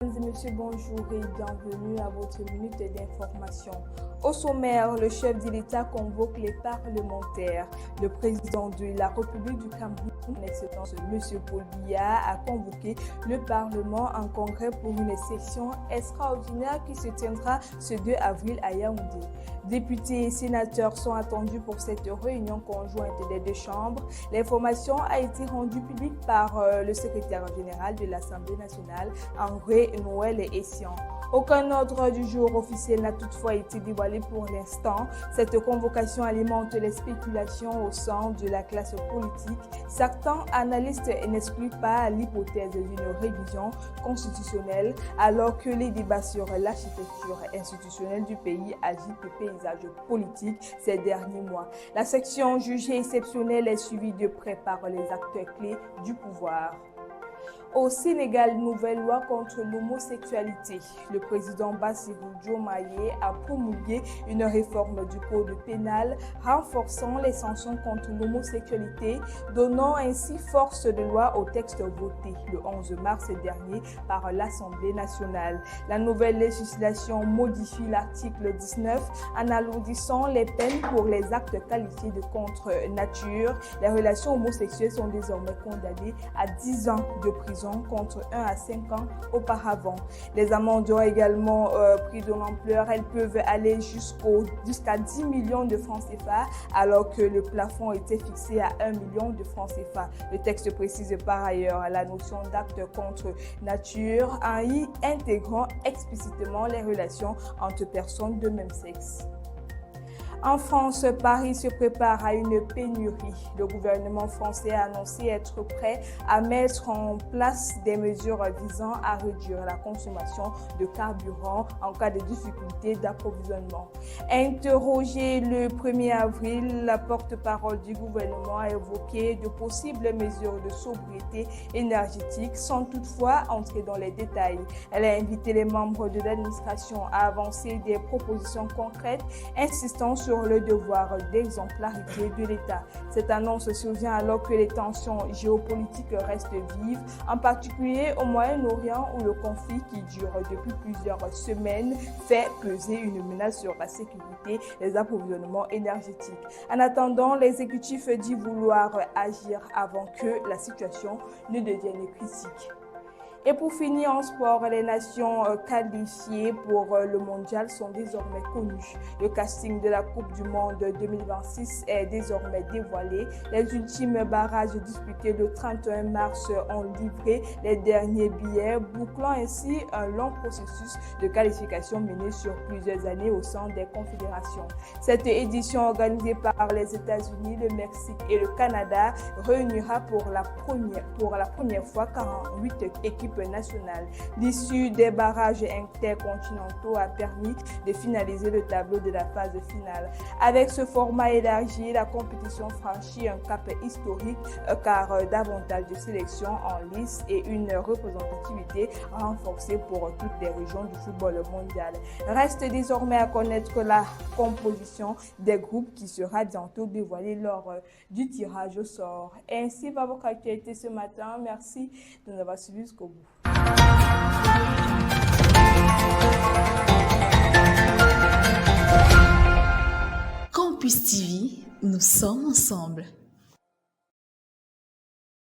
Mesdames et messieurs, bonjour et bienvenue à votre minute d'information. Au sommaire, le chef de l'État convoque les parlementaires. Le président de la République du Cameroun, son Excellence M. Paul Biya, a convoqué le Parlement en congrès pour une session extraordinaire qui se tiendra ce 2 avril à Yaoundé. Députés et sénateurs sont attendus pour cette réunion conjointe des deux chambres. L'information a été rendue publique par le secrétaire général de l'Assemblée nationale, André Noël Essian. Aucun ordre du jour officiel n'a toutefois été dévoilé pour l'instant. Cette convocation alimente les spéculations au sein de la classe politique. Certains analystes n'excluent pas l'hypothèse d'une révision constitutionnelle alors que les débats sur l'architecture institutionnelle du pays agitent le paysage politique ces derniers mois. La section jugée exceptionnelle est suivie de près par les acteurs clés du pouvoir. Au Sénégal, nouvelle loi contre l'homosexualité. Le président Bassirou Diomaye a promulgué une réforme du code pénal renforçant les sanctions contre l'homosexualité, donnant ainsi force de loi au texte voté le 11 mars dernier par l'Assemblée nationale. La nouvelle législation modifie l'article 19 en alourdissant les peines pour les actes qualifiés de contre nature. Les relations homosexuelles sont désormais condamnées à 10 ans de prison contre 1 à 5 ans auparavant. Les amendes ont également pris de l'ampleur. Elles peuvent aller jusqu'à 10 millions de francs CFA alors que le plafond était fixé à 1 million de francs CFA. Le texte précise par ailleurs la notion d'acte contre nature en y intégrant explicitement les relations entre personnes de même sexe. En France, Paris se prépare à une pénurie. Le gouvernement français a annoncé être prêt à mettre en place des mesures visant à réduire la consommation de carburant en cas de difficulté d'approvisionnement. Interrogé le 1er avril, la porte-parole du gouvernement a évoqué de possibles mesures de sobriété énergétique sans toutefois entrer dans les détails. Elle a invité les membres de l'administration à avancer des propositions concrètes insistant sur le devoir d'exemplarité de l'État. Cette annonce survient alors que les tensions géopolitiques restent vives, en particulier au Moyen-Orient où le conflit qui dure depuis plusieurs semaines fait peser une menace sur la sécurité des approvisionnements énergétiques. En attendant, l'exécutif dit vouloir agir avant que la situation ne devienne critique. Et pour finir en sport, les nations qualifiées pour le mondial sont désormais connues. Le casting de la Coupe du Monde 2026 est désormais dévoilé. Les ultimes barrages disputés le 31 mars ont livré les derniers billets, bouclant ainsi un long processus de qualification mené sur plusieurs années au sein des confédérations. Cette édition organisée par les États-Unis, le Mexique et le Canada réunira pour la première fois 48 équipes nationales. L'issue des barrages intercontinentaux a permis de finaliser le tableau de la phase finale. Avec ce format élargi, la compétition franchit un cap historique car davantage de sélections en lice et une représentativité renforcée pour toutes les régions du football mondial. Reste désormais à connaître la composition des groupes qui sera bientôt dévoilée lors du tirage au sort. Et ainsi va votre actualité ce matin. Merci de nous avoir suivis jusqu'au bout. Campus TV, nous sommes ensemble.